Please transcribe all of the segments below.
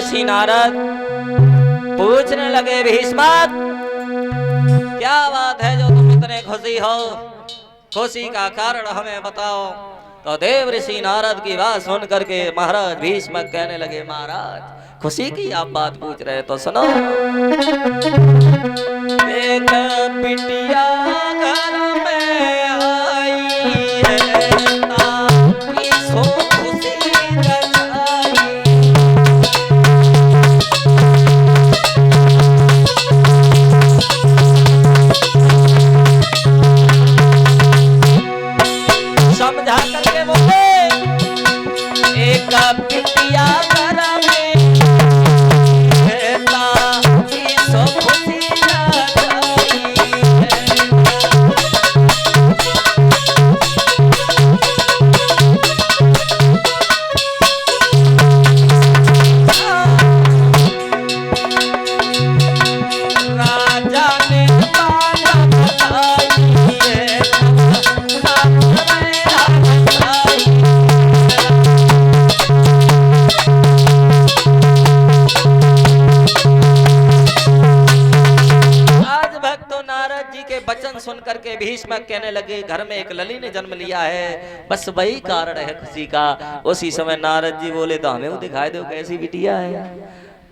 ऋषि नारद पूछने लगे, भीष्मक क्या बात है जो तुम इतने खुशी हो? खुशी का कारण हमें बताओ। तो देव ऋषि नारद की बात सुन करके महाराज भीष्मक कहने लगे, महाराज खुशी की आप बात पूछ रहे तो सुनो। एक बिटिया घर में आई है, ताकि सो खुशी रचाई। समझा करके बोले, एक बिटिया घर में है, ताकि सो खुशी रचाई है। राजा ने बात बताई है, वचन सुन करके भीष्मक कहने लगे, घर में एक लली ने जन्म लिया है, बस वही कारण है खुशी का। उसी समय नारद जी बोले, तो हमें वो दिखाई दो कैसी बिटिया है।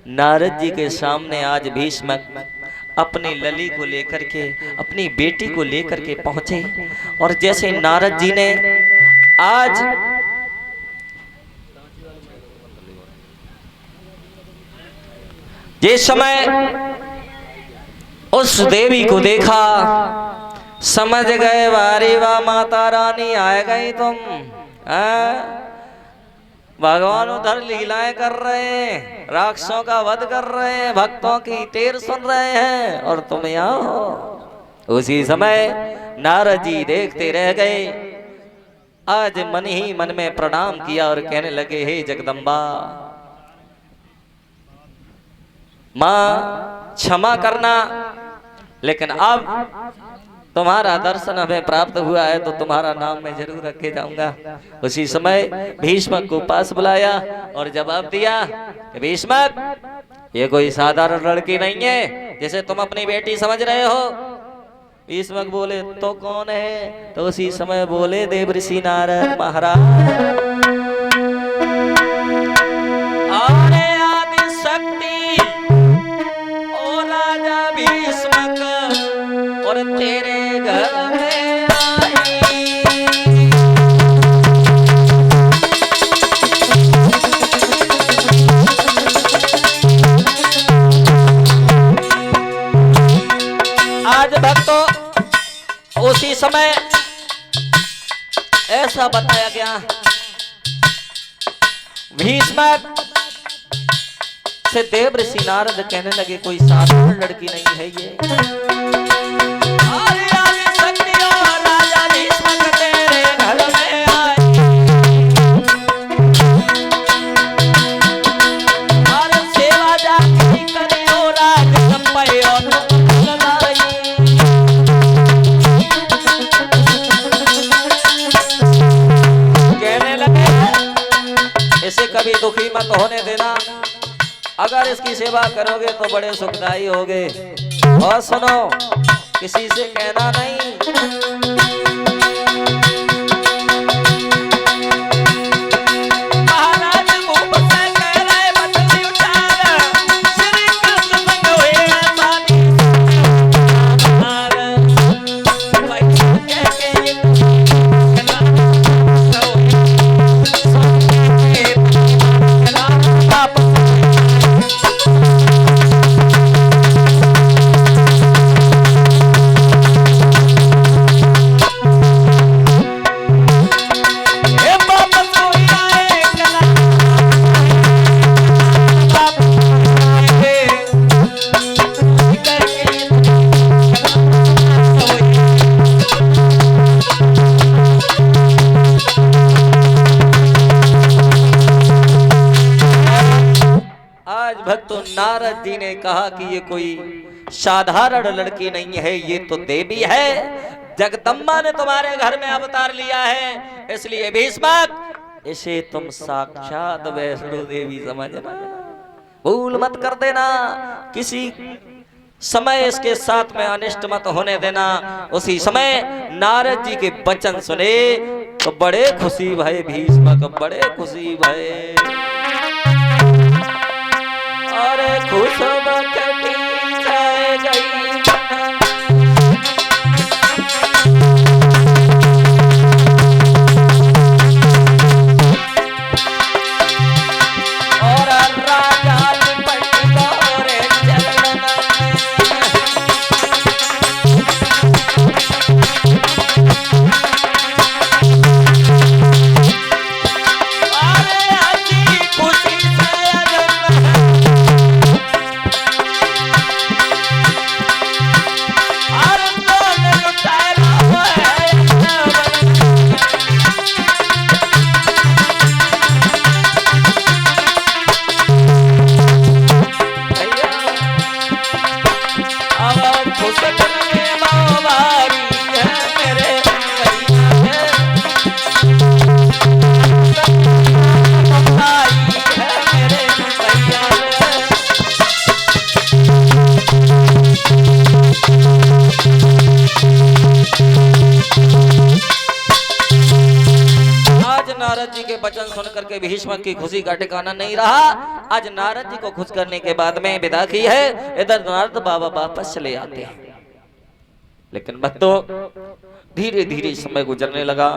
नारद जी के सामने आज भीष्मक अपनी लली को लेकर के, अपनी बेटी को लेकर के पहुंचे। और जैसे नारद जी ने आज जिस समय उस देवी को देखा, समझ गए वारी वाह माता रानी आए गई तुम। भगवान उधर लीलाएं कर रहे हैं, राक्षसों का वध कर रहे हैं, भक्तों की टेर सुन रहे हैं और तुम यहाँ हो। उसी समय नारद जी देखते रह गए। आज मन ही मन में प्रणाम किया और कहने लगे, हे जगदम्बा माँ क्षमा करना, लेकिन अब तुम्हारा दर्शन हमें प्राप्त हुआ है तो तुम्हारा नाम मैं जरूर रखे जाऊंगा। उसी समय भीष्मक को पास बुलाया और जवाब दिया, भीष्मक ये कोई साधारण लड़की नहीं है जिसे तुम अपनी बेटी समझ रहे हो। भीष्मक बोले, तो कौन है? तो उसी समय बोले देव ऋषि नारद महाराज, और तेरे घर में आई। आज भक्तों उसी समय ऐसा बताया गया, भीष्मक से देव ऋषि नारद कहने लगे, कोई साधारण लड़की नहीं है ये। कभी दुखी मत होने देना, अगर इसकी सेवा करोगे तो बड़े सुखदायी होगे। और सुनो, किसी से कहना नहीं। भक्तों नारद जी ने कहा कि ये कोई साधारण लड़की नहीं है, ये तो देवी है, जगदम्बा ने तुम्हारे घर में अवतार लिया है, इसलिए भीष्मक इसे तुम साक्षात वैष्णो देवी समझना। भूल मत कर देना, किसी समय इसके साथ में अनिष्ट मत होने देना। उसी समय नारद जी के वचन सुने तो बड़े खुशी भये भीष्म को, बड़े खुशी भये। अरे खुश बकटी जाए गई वचन सुन करके भीष्म की खुशी का ठिकाना नहीं रहा। आज नारद जी को खुश करने के बाद में विदा की है, इधर नारद बाबा वापस चले आते हैं। लेकिन भक्तों धीरे धीरे समय गुजरने लगा।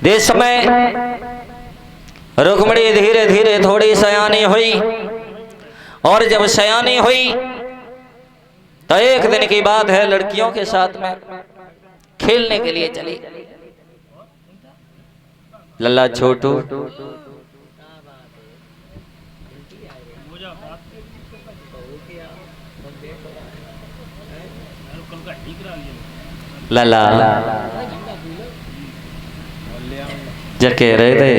देश में रुक्मिणी धीरे धीरे थोड़ी सयानी हुई, और जब सयानी हुई तो एक दिन की बात है, लड़कियों के साथ में खेलने के लिए चली। लल्ला छोटू लल्ला जब कह रहे थे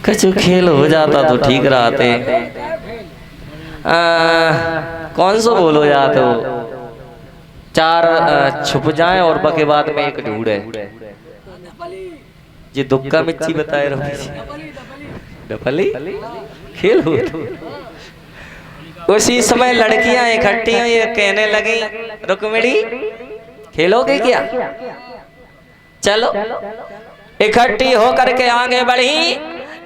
कछु खेल हो जाता तो ठीक रहते। कौन सा बोलो जाते हो, चार छुप जाएं और बके बाद में एक ढूंढे। ये दुक्का मिच्ची बताए रहो, डपली खेल हो। उसी समय लड़कियां इकट्ठी हुई, ये कहने लगी रुक्मिणी खेलोगे क्या? चलो इकट्ठी होकर के आगे बढ़ी।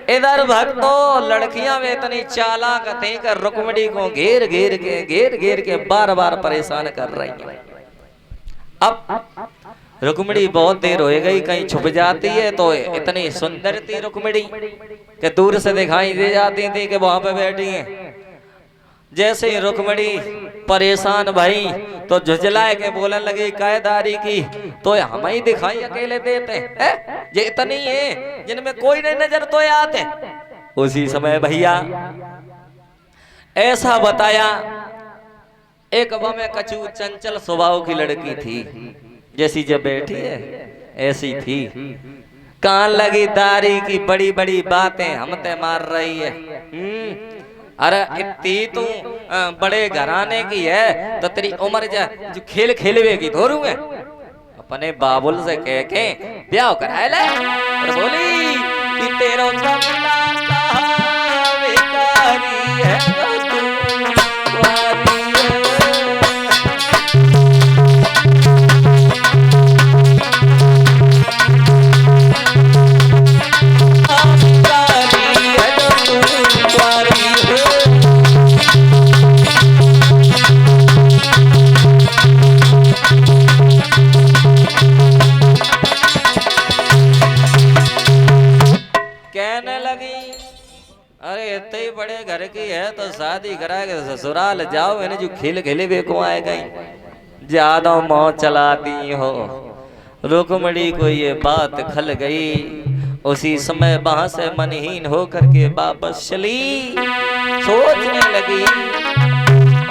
इधर भक्तों लड़कियां में इतनी चालाक थी कि रुक्मिणी को घेर घेर के बार बार परेशान कर रही हैं। अब रुक्मिणी बहुत देर हो गई, कहीं छुप जाती है तो इतनी सुंदर थी रुक्मिणी कि दूर से दिखाई दे जाती थी कि वहां पे बैठी है। जैसे ही रुक्मिणी परेशान भई तो झुझलाए के बोलने लगी कायदारी की, तो हम ही दिखाई अकेले देते हैं, ये इतनी है जिनमें कोई नहीं नजर तो आते। उसी समय भैया ऐसा बताया, एक में कछु चंचल स्वभाव की लड़की थी, जैसी जब बैठी है ऐसी थी। कान लगी दारी की बड़ी बड़ी बातें हम ते मार रही है। अरे इतनी तू बड़े घराने की है तो तेरी उम्र जो खेल खेलवेगी धोरू है। अपने बाबुल से कह के ब्याह कराए ले, और बोली कि तेरा बड़े घर की है तो शादी करा के ससुराल जाओ, इन्हें जो खेल खेले वे को आए गई ज्यादा मौत चलाती हो। रुक्मिणी को ये बात खल गई। उसी समय वहां से मनहीन होकर के वापस चली, सोचने लगी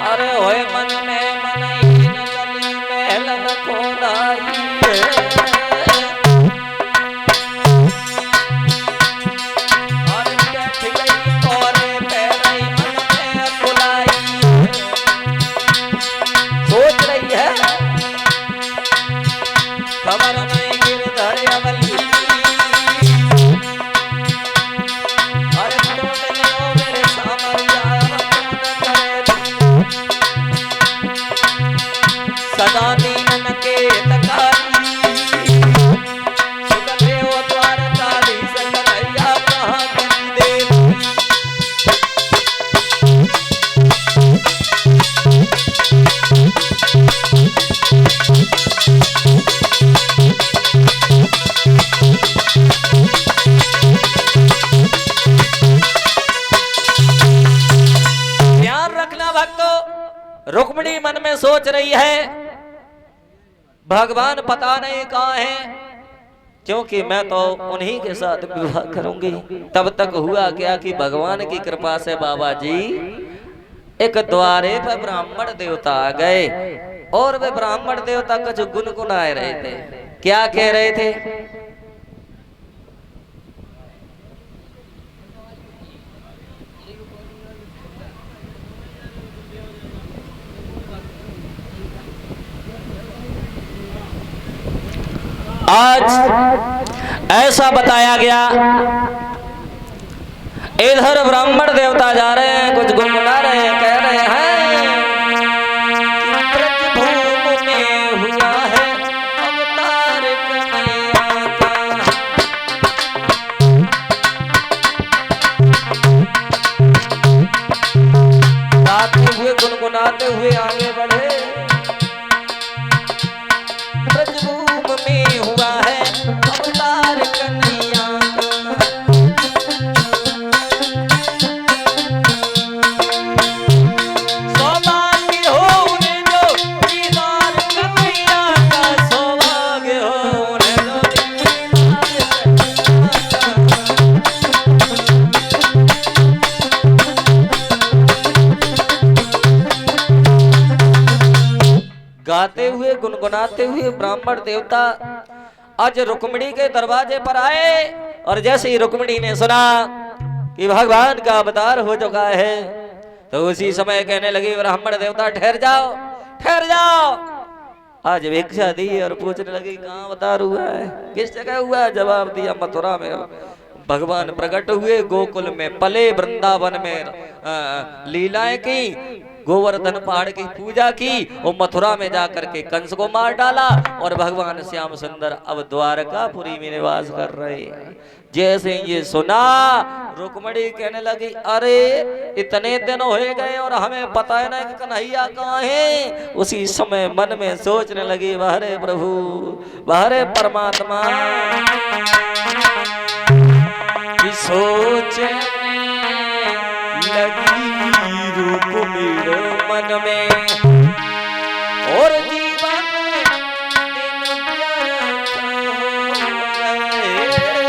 अरे होए मन में मनहीन गली में लन खोलाई सोच खबर नहीं गिरधर अवली अरे ढूंढ लो मेरे सामरिया सदा दीनन के तकारी सुगंधे ओ द्वारकाधीश कन्हैया कहाँ करी देव ध्यान रखना भक्तों, रुक्मिणी मन में सोच रही है भगवान पता नहीं कहाँ है, क्योंकि मैं तो उन्हीं के साथ विवाह करूंगी। तब तक हुआ क्या कि भगवान की कृपा से बाबा जी एक द्वारे पर ब्राह्मण देवता आ गए और वे ब्राह्मण देवता कुछ गुनगुनाए रहे थे। क्या कह रहे थे? आज ऐसा बताया गया, इधर ब्राह्मण देवता जा रहे हैं, कुछ गुनगुना रहे हैं, कह रहे हैं ब्रजभूमि में हुआ है अवतार कन्हैया का। गाते हुए गुनगुनाते हुए आगे बढ़े, ब्रजभूमि में हुआ है अवतार कन्हैया का। सौभाग्य हो उन्हें जो दीदार कन्हैया का, सौभाग्य हो उन्हें जो दीदार गाते हुए गुनगुनाते हुए ब्राह्मण देवता आज रुक्मिणी के दरवाजे पर आए। और जैसे ही रुक्मिणी ने सुना कि भगवान का अवतार हो चुका है तो उसी समय कहने लगी ब्राह्मण देवता ठहर जाओ, ठहर जाओ। आज भिक्षा दी और पूछने लगी कहाँ अवतार हुआ है, किस जगह हुआ है? जवाब दिया मथुरा में भगवान प्रकट हुए, गोकुल में पले, वृंदावन में लीलाएं की, गोवर्धन पहाड़ की पूजा की और मथुरा में जाकर के कंस को मार डाला और भगवान श्याम सुंदर अब द्वारकापुरी में निवास कर रहे हैं। जैसे ये सुना रुक्मिणी कहने लगी अरे इतने दिन हो गए और हमें पता है ना कि कन्हैया कहाँ है। उसी समय मन में सोचने लगी वाहे प्रभु, वाहे परमात्मा की सोचने लगी रुक्मिणी मन में और जीवन दिन व्यर्थ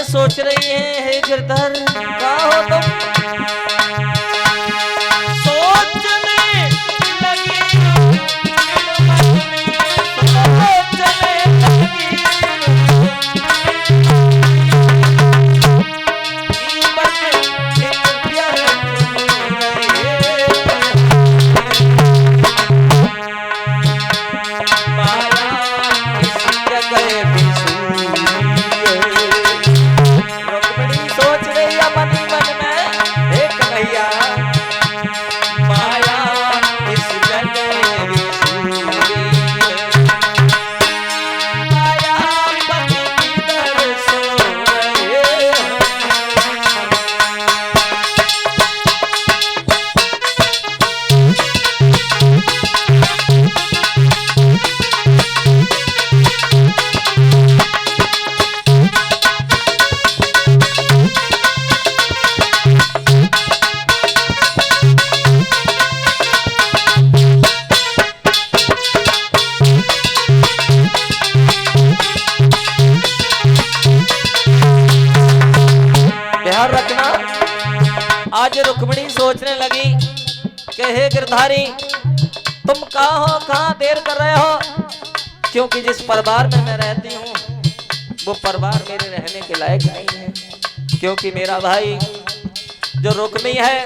सोच रही है हे गिरधर क्या हो तुम? सोचने लगी सोच रही है मन ही मन में ध्यान रखना। आज रुक्मिणी सोचने लगी कि हे गिरधारी, तुम कहाँ देर कर रहे हो, क्योंकि जिस परिवार में मैं रहती हूँ वो परिवार मेरे रहने के लायक नहीं है, क्योंकि मेरा भाई जो रुक्मी है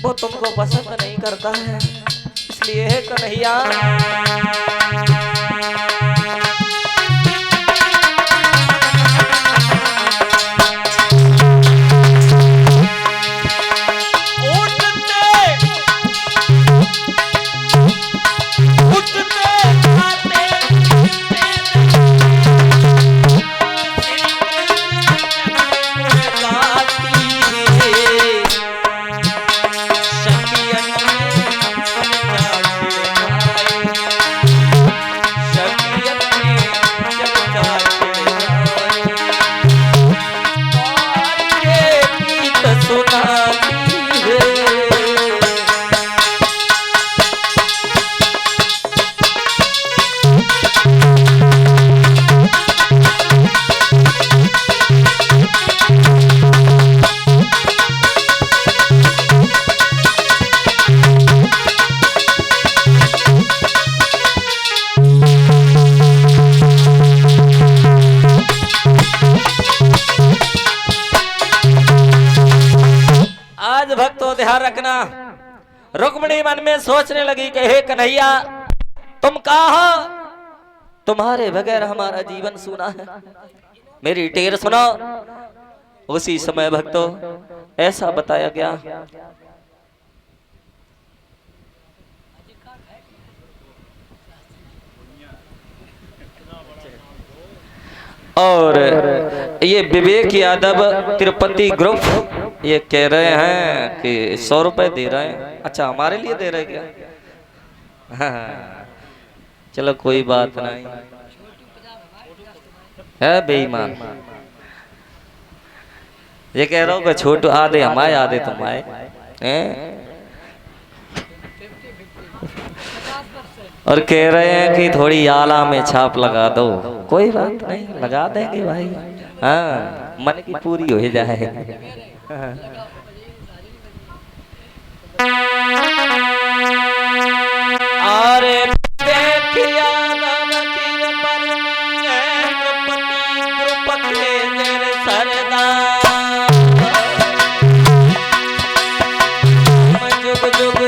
वो तुमको पसंद नहीं करता है। इसलिए है कन्हैया, भक्तों ध्यान रखना। रुक्मिणी मन में सोचने लगी कि हे कन्हैया, तुम कहा, तुम्हारे बगैर हमारा जीवन सूना है, मेरी टेर सुनो। उसी समय भक्तों ऐसा बताया गया, और ये विवेक यादव तिरुपति ग्रुप ये कह रहे हैं कि 100 रुपए दे रहे हैं। अच्छा, हमारे लिए दे रहे क्या? हाँ, चलो कोई बात नहीं है। बेईमान ये कह रहा हूँ कि छोटू आधे हमारे आधे तुम आए हैं, और कह रहे हैं कि थोड़ी आला में छाप लगा दो। कोई बात नहीं, लगा देंगे भाई। हाँ, मन की पूरी हो जाए। अरे देखिया जुग जुग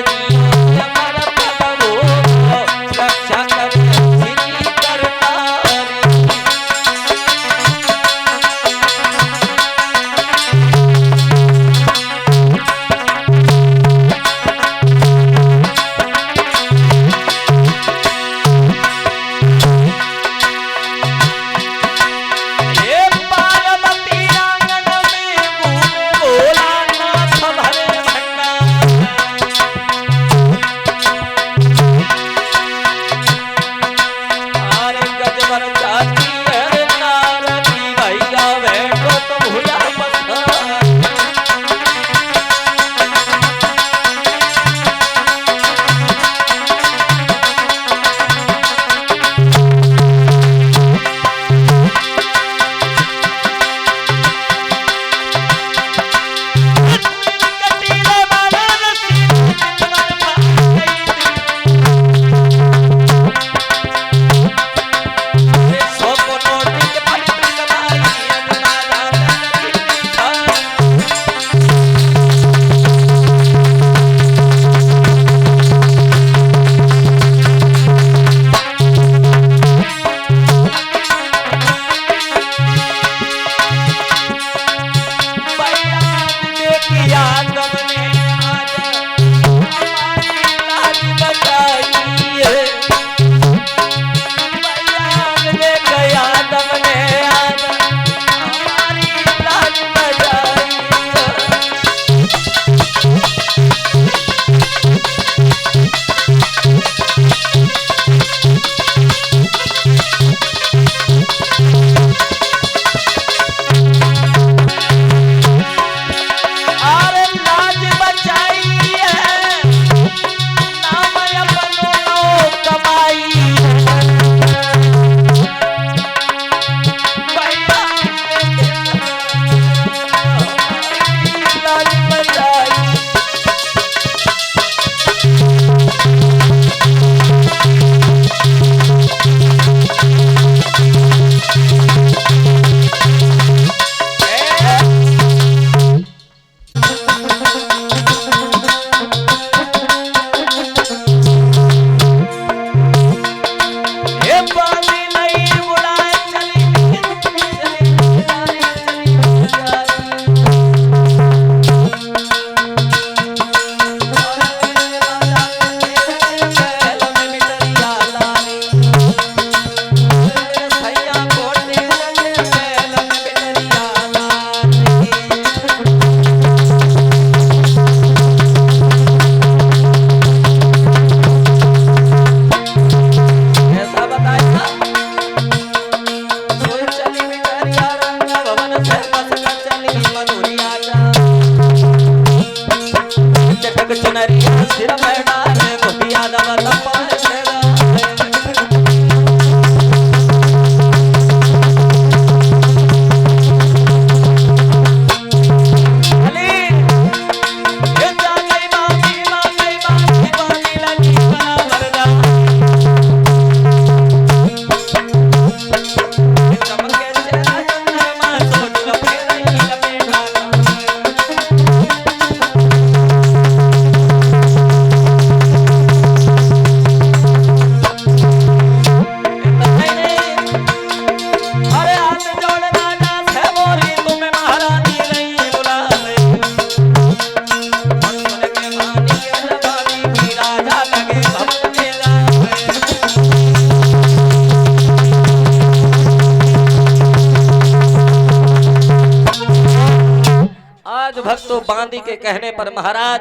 आज भक्तों बांदी के कहने पर महाराज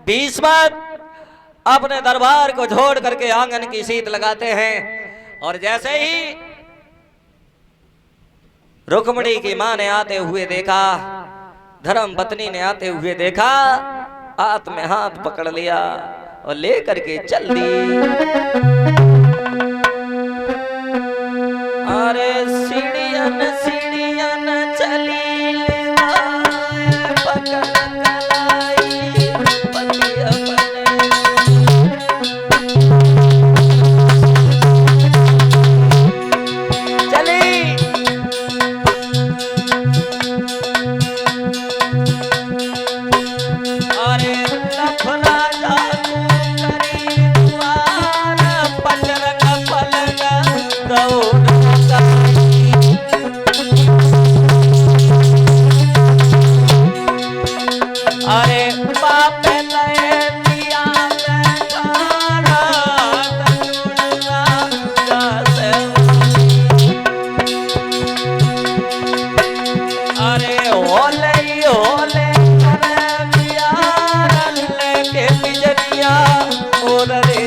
भीष्म अपने दरबार को छोड़ करके आंगन की सीट लगाते हैं। और जैसे ही रुक्मिणी की मां ने आते हुए देखा, धर्म पत्नी ने आते हुए देखा, हाथ में हाथ पकड़ लिया और लेकर के चल दी। अरे सीढ़ियन सीढ़ियन चली पकड़ कलाई पति अपने। चली अरे लफड़ा जादू करी द्वार पचरंग पलंग दौड़। अरे बाप ने दिया अरे होले होले के बिजलिया और रे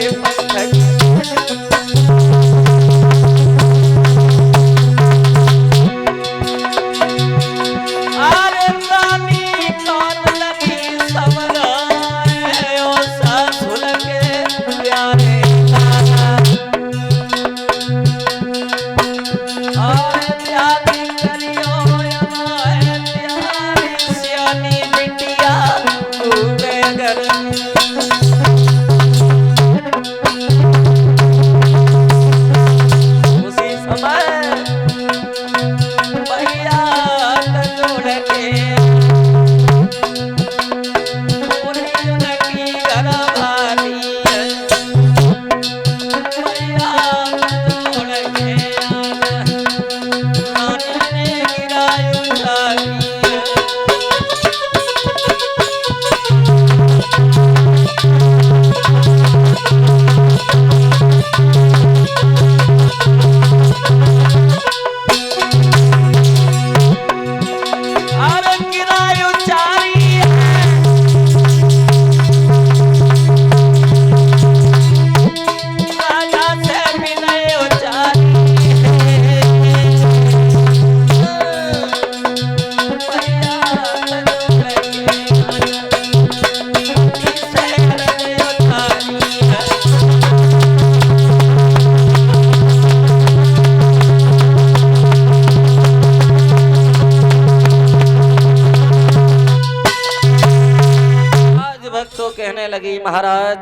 लगी महाराज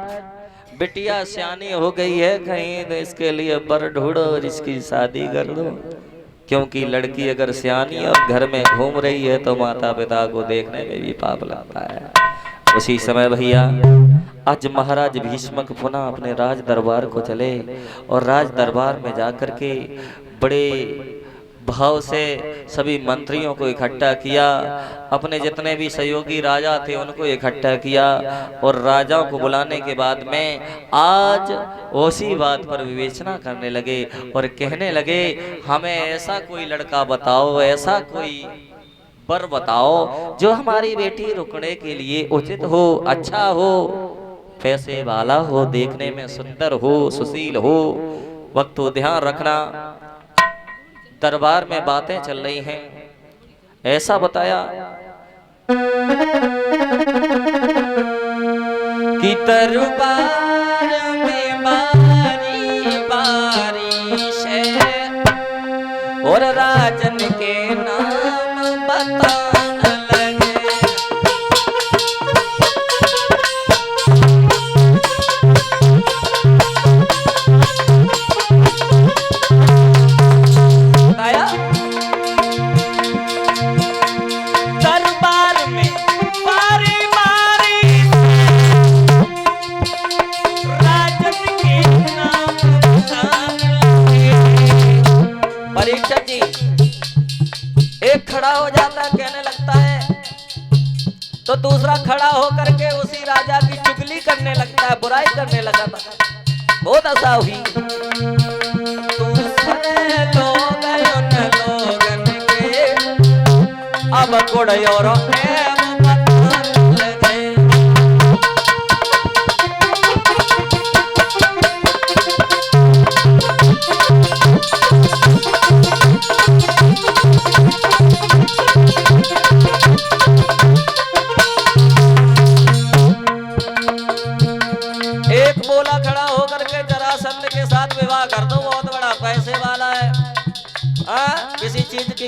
बिटिया सियानी हो गई है कहीं तो इसके लिए बर ढूंढो और इसकी शादी कर दो, क्योंकि लड़की अगर सियानी और घर में घूम रही है तो माता पिता को देखने में भी पाप लगता है। उसी समय भैया आज महाराज भीष्मक पुनः अपने राज दरबार को चले और राज दरबार में जाकर के बड़े भाव से सभी मंत्रियों को इकट्ठा किया, अपने जितने भी सहयोगी राजा थे उनको इकट्ठा किया और राजाओं को बुलाने के बाद में आज उसी बात पर विवेचना करने लगे और कहने लगे हमें ऐसा कोई लड़का बताओ, ऐसा कोई वर बताओ जो हमारी बेटी रुकने के लिए उचित हो, अच्छा हो, पैसे वाला हो, देखने में सुंदर हो, सुशील हो। वक्त तो ध्यान रखना दरबार में बातें चल रही हैं। ऐसा बताया कि दरबार में बारी बारिश है और राजन के नाम बताने लगे। खड़ा हो जाता कहने लगता है तो दूसरा खड़ा होकर के उसी राजा की चुगली करने लगता है, बुराई करने लगा था। बहुत ऐसा हुई लोगन के अब गुड़ और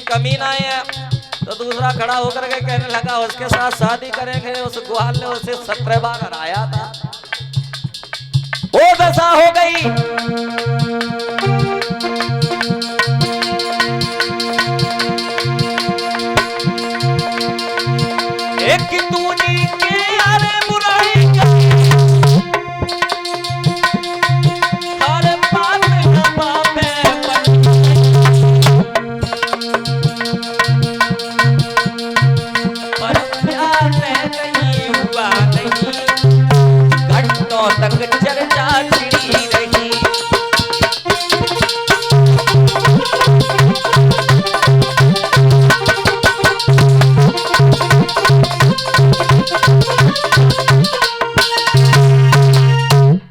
कमी ना है। तो दूसरा खड़ा होकर के कहने लगा उसके साथ शादी करेंगे। उस ग्वाल ने उसे 17 बार हराया था। वो दशा हो गई। एक दूनी के अरे बुराई हर बात न पापे पर प्यार में नहीं हुआ नहीं, घंटों तक चर्चा छिड़ी रही।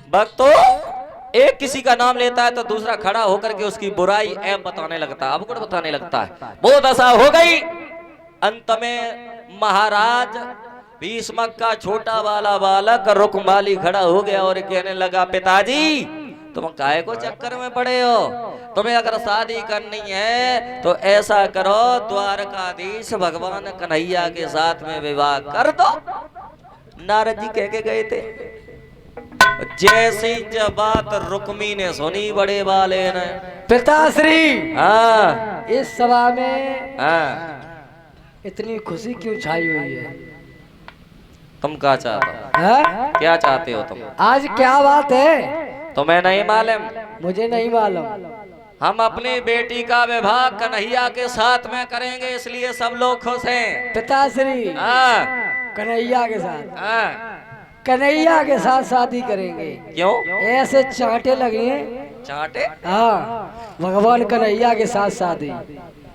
भक्तों, एक किसी का नाम लेता है तो दूसरा खड़ा होकर के उसकी बुराई ऐब बताने लगता है, अवगुण बताने लगता है। वो दशा हो गई। अंत में महाराज भीष्म का छोटा वाला बालक रुक्माली खड़ा हो गया और कहने लगा पिताजी तुम काहे को चक्कर में पड़े हो? तुम्हें अगर शादी करनी है तो ऐसा करो, द्वारकाधीश भगवान कन्हैया के साथ में विवाह कर दो। नारद जी कह के गए थे। जैसी जब बात रुक्मी ने सुनी बड़े वाले ने, पिताश्री हाँ इस सभा में हाँ इतनी खुशी क्यों छाई हुई है? तुम क्या चाहते हो? है? क्या चाहते हो तुम? आज क्या बात है? तुम्हें नहीं मालूम? मुझे नहीं मालूम। हम अपनी बेटी का विवाह कन्हैया के साथ में करेंगे, इसलिए सब लोग खुश हैं। पिताश्री हाँ कन्हैया के साथ, हाँ। कन्हैया के साथ शादी करेंगे? क्यों? ऐसे चांटे लगे हैं। चांटे? हाँ, भगवान कन्हैया के साथ शादी।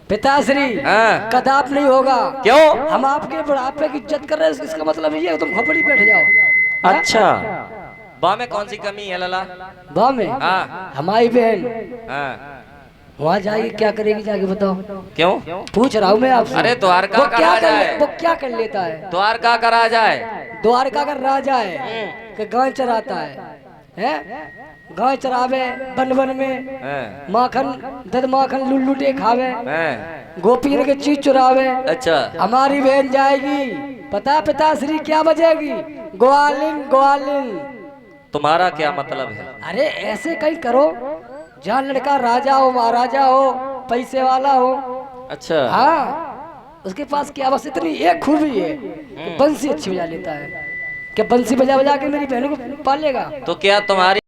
पिताश्री हाँ। कदाप नहीं होगा। क्यों? हम आपके बुढ़ापे की इज्जत कर रहे हैं, इसका मतलब ये है तुम खोपड़ी बैठ जाओ। अच्छा, बा में कौन सी कमी है लला? बा में? हाँ। हमारी बहन हाँ। वहाँ जाएगी, क्या करेगी जाके बताओ? क्यों? पूछ रहा हूँ मैं आपसे। अरे द्वारका का राजा है। वो क्या कर लेता है? द्वारका का राजा है। द्वारका का राजा है कि गाय चराता है? गाय चरावे बन बन में, माखन दद माखन लुल्लुटे खावे, गोपियों के चीज चुरावे। अच्छा, हमारी बहन जाएगी, पता पिताश्री क्या बजेगी? ग्वालिन ग्वालिन। तुम्हारा क्या मतलब है? अरे ऐसे कहीं करो जहाँ लड़का राजा हो, महाराजा हो, पैसे वाला हो। अच्छा हाँ, उसके पास क्या बस इतनी एक खूबी है कि बंसी अच्छी बजा लेता है। क्या बंसी बजा बजा के मेरी बहनों को पालेगा? तो क्या तुम्हारी